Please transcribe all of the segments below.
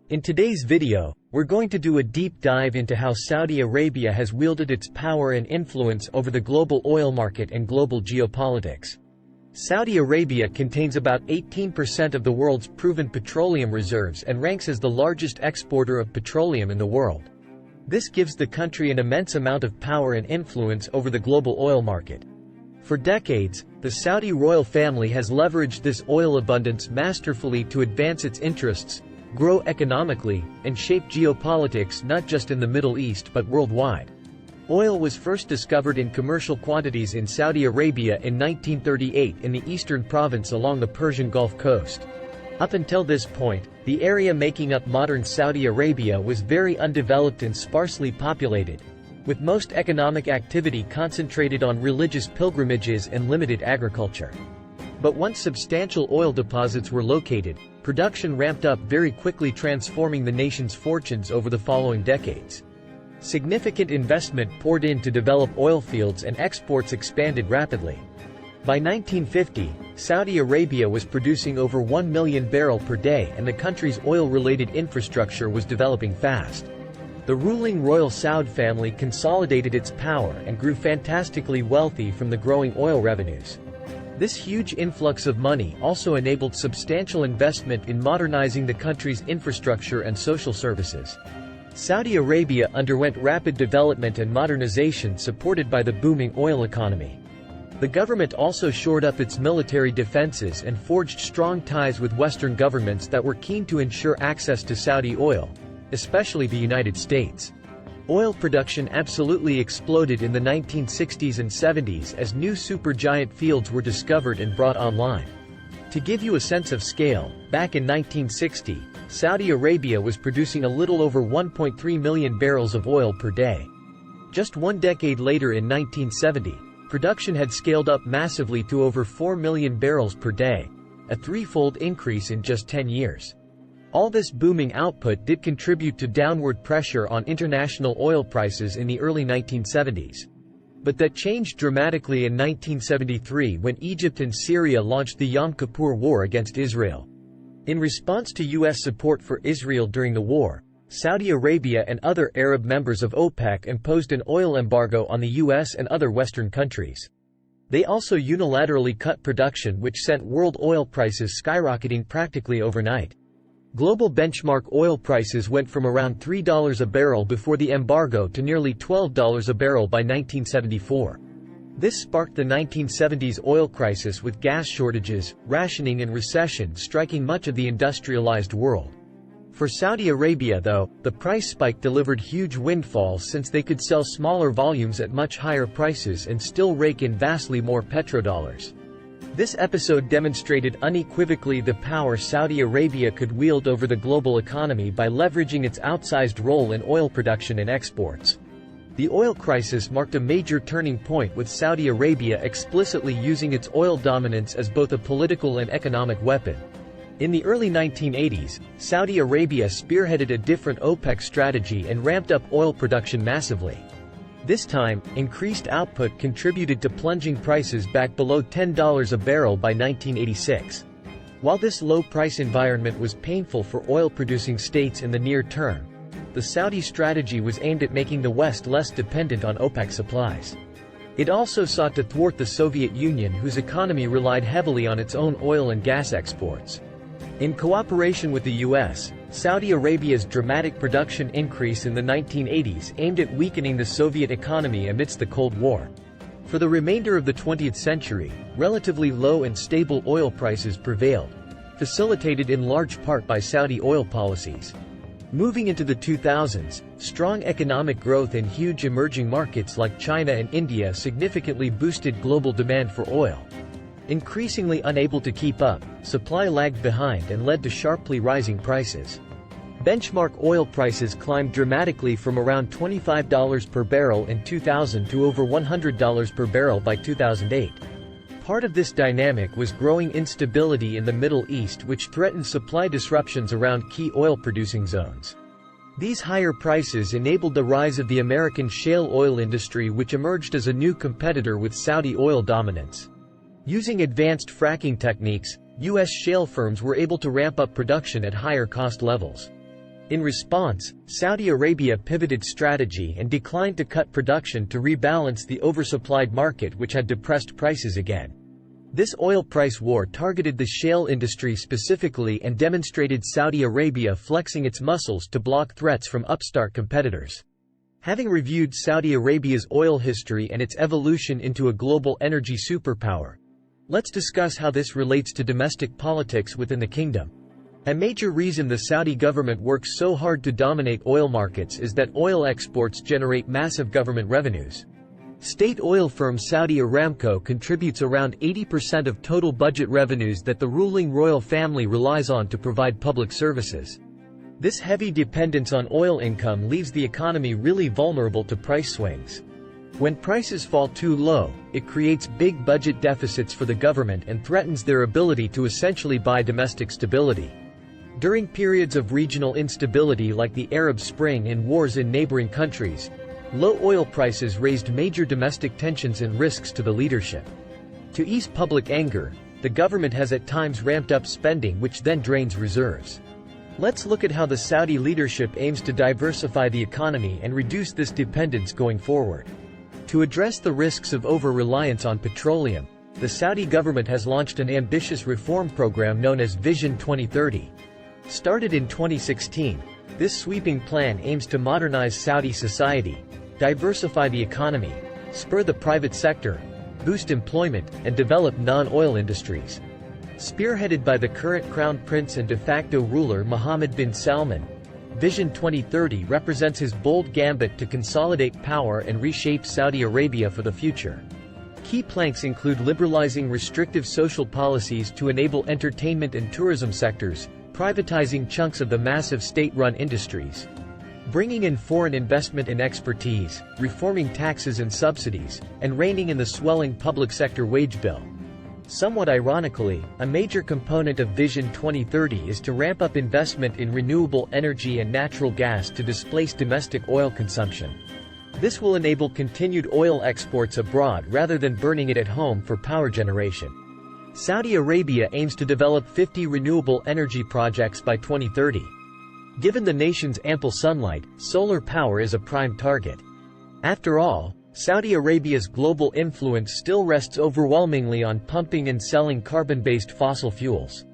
In today's video, we're going to do a deep dive into how Saudi Arabia has wielded its power and influence over the global oil market and global geopolitics. Saudi Arabia contains about 18% of the world's proven petroleum reserves and ranks as the largest exporter of petroleum in the world. This gives the country an immense amount of power and influence over the global oil market. For decades, the Saudi royal family has leveraged this oil abundance masterfully to advance its interests, grow economically, and shape geopolitics not just in the Middle East but worldwide. Oil was first discovered in commercial quantities in Saudi Arabia in 1938 in the eastern province along the Persian Gulf coast. Up until this point, the area making up modern Saudi Arabia was very undeveloped and sparsely populated, with most economic activity concentrated on religious pilgrimages and limited agriculture. But once substantial oil deposits were located, production ramped up very quickly, transforming the nation's fortunes over the following decades. Significant investment poured in to develop oil fields and exports expanded rapidly. By 1950, Saudi Arabia was producing over 1 million barrels per day and the country's oil-related infrastructure was developing fast. The ruling royal Saud family consolidated its power and grew fantastically wealthy from the growing oil revenues. This huge influx of money also enabled substantial investment in modernizing the country's infrastructure and social services. Saudi Arabia underwent rapid development and modernization supported by the booming oil economy. The government also shored up its military defenses and forged strong ties with Western governments that were keen to ensure access to Saudi oil, especially the United States. Oil production absolutely exploded in the 1960s and 70s as new supergiant fields were discovered and brought online. To give you a sense of scale, back in 1960, Saudi Arabia was producing a little over 1.3 million barrels of oil per day. Just one decade later in 1970, production had scaled up massively to over 4 million barrels per day, a threefold increase in just 10 years. All this booming output did contribute to downward pressure on international oil prices in the early 1970s. But that changed dramatically in 1973 when Egypt and Syria launched the Yom Kippur War against Israel. In response to U.S. support for Israel during the war, Saudi Arabia and other Arab members of OPEC imposed an oil embargo on the U.S. and other Western countries. They also unilaterally cut production, which sent world oil prices skyrocketing practically overnight. Global benchmark oil prices went from around $3 a barrel before the embargo to nearly $12 a barrel by 1974. This sparked the 1970s oil crisis, with gas shortages, rationing and recession striking much of the industrialized world. For Saudi Arabia though, the price spike delivered huge windfalls since they could sell smaller volumes at much higher prices and still rake in vastly more petrodollars. This episode demonstrated unequivocally the power Saudi Arabia could wield over the global economy by leveraging its outsized role in oil production and exports. The oil crisis marked a major turning point, with Saudi Arabia explicitly using its oil dominance as both a political and economic weapon. In the early 1980s, Saudi Arabia spearheaded a different OPEC strategy and ramped up oil production massively. This time, increased output contributed to plunging prices back below $10 a barrel by 1986. While this low price environment was painful for oil-producing states in the near term, the Saudi strategy was aimed at making the West less dependent on OPEC supplies. It also sought to thwart the Soviet Union, whose economy relied heavily on its own oil and gas exports. In cooperation with the U.S., Saudi Arabia's dramatic production increase in the 1980s aimed at weakening the Soviet economy amidst the Cold War. For the remainder of the 20th century, relatively low and stable oil prices prevailed, facilitated in large part by Saudi oil policies. Moving into the 2000s, strong economic growth in huge emerging markets like China and India significantly boosted global demand for oil. Increasingly unable to keep up, supply lagged behind and led to sharply rising prices. Benchmark oil prices climbed dramatically from around $25 per barrel in 2000 to over $100 per barrel by 2008. Part of this dynamic was growing instability in the Middle East, which threatened supply disruptions around key oil-producing zones. These higher prices enabled the rise of the American shale oil industry, which emerged as a new competitor with Saudi oil dominance. Using advanced fracking techniques, U.S. shale firms were able to ramp up production at higher cost levels. In response, Saudi Arabia pivoted strategy and declined to cut production to rebalance the oversupplied market, which had depressed prices again. This oil price war targeted the shale industry specifically and demonstrated Saudi Arabia flexing its muscles to block threats from upstart competitors. Having reviewed Saudi Arabia's oil history and its evolution into a global energy superpower, let's discuss how this relates to domestic politics within the kingdom. A major reason the Saudi government works so hard to dominate oil markets is that oil exports generate massive government revenues. State oil firm Saudi Aramco contributes around 80% of total budget revenues that the ruling royal family relies on to provide public services. This heavy dependence on oil income leaves the economy really vulnerable to price swings. When prices fall too low, it creates big budget deficits for the government and threatens their ability to essentially buy domestic stability. During periods of regional instability like the Arab Spring and wars in neighboring countries, low oil prices raised major domestic tensions and risks to the leadership. To ease public anger, the government has at times ramped up spending, which then drains reserves. Let's look at how the Saudi leadership aims to diversify the economy and reduce this dependence going forward. To address the risks of over-reliance on petroleum, the Saudi government has launched an ambitious reform program known as Vision 2030. Started in 2016, this sweeping plan aims to modernize Saudi society, diversify the economy, spur the private sector, boost employment, and develop non-oil industries. Spearheaded by the current crown prince and de facto ruler Mohammed bin Salman, Vision 2030 represents his bold gambit to consolidate power and reshape Saudi Arabia for the future. Key planks include liberalizing restrictive social policies to enable entertainment and tourism sectors, privatizing chunks of the massive state-run industries, bringing in foreign investment and expertise, reforming taxes and subsidies, and reining in the swelling public sector wage bill. Somewhat ironically, a major component of Vision 2030 is to ramp up investment in renewable energy and natural gas to displace domestic oil consumption. This will enable continued oil exports abroad rather than burning it at home for power generation. Saudi Arabia aims to develop 50 renewable energy projects by 2030. Given the nation's ample sunlight, solar power is a prime target. After all, Saudi Arabia's global influence still rests overwhelmingly on pumping and selling carbon-based fossil fuels.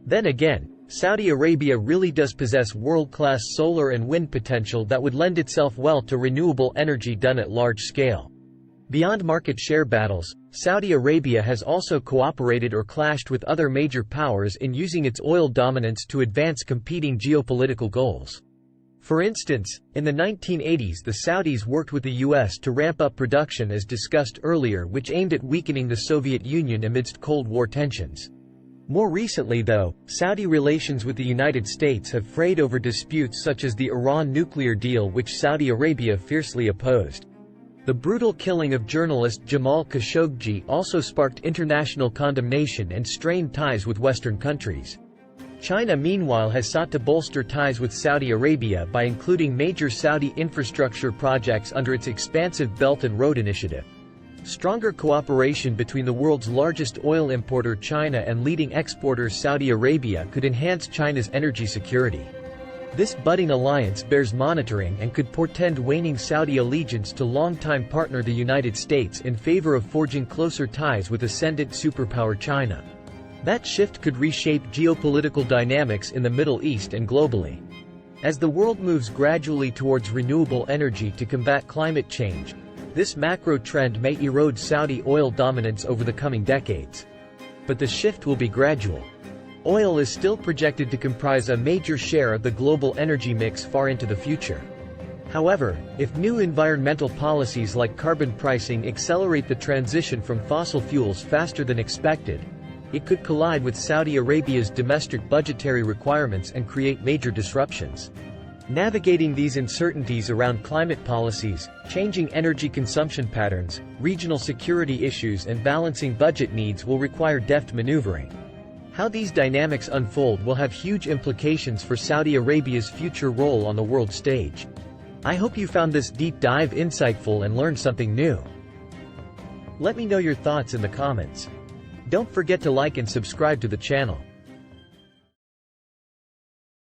Then again, Saudi Arabia really does possess world-class solar and wind potential that would lend itself well to renewable energy done at large scale. Beyond market share battles, Saudi Arabia has also cooperated or clashed with other major powers in using its oil dominance to advance competing geopolitical goals. For instance, in the 1980s the Saudis worked with the US to ramp up production as discussed earlier, which aimed at weakening the Soviet Union amidst Cold War tensions. More recently though, Saudi relations with the United States have frayed over disputes such as the Iran nuclear deal, which Saudi Arabia fiercely opposed. The brutal killing of journalist Jamal Khashoggi also sparked international condemnation and strained ties with Western countries. China meanwhile has sought to bolster ties with Saudi Arabia by including major Saudi infrastructure projects under its expansive Belt and Road Initiative. Stronger cooperation between the world's largest oil importer China and leading exporter Saudi Arabia could enhance China's energy security. This budding alliance bears monitoring and could portend waning Saudi allegiance to longtime partner the United States in favor of forging closer ties with ascendant superpower China. That shift could reshape geopolitical dynamics in the Middle East and globally. As the world moves gradually towards renewable energy to combat climate change, this macro trend may erode Saudi oil dominance over the coming decades. But the shift will be gradual. Oil is still projected to comprise a major share of the global energy mix far into the future. However, if new environmental policies like carbon pricing accelerate the transition from fossil fuels faster than expected, it could collide with Saudi Arabia's domestic budgetary requirements and create major disruptions. Navigating these uncertainties around climate policies, changing energy consumption patterns, regional security issues and balancing budget needs will require deft maneuvering. How these dynamics unfold will have huge implications for Saudi Arabia's future role on the world stage. I hope you found this deep dive insightful and learned something new. Let me know your thoughts in the comments. Don't forget to like and subscribe to the channel.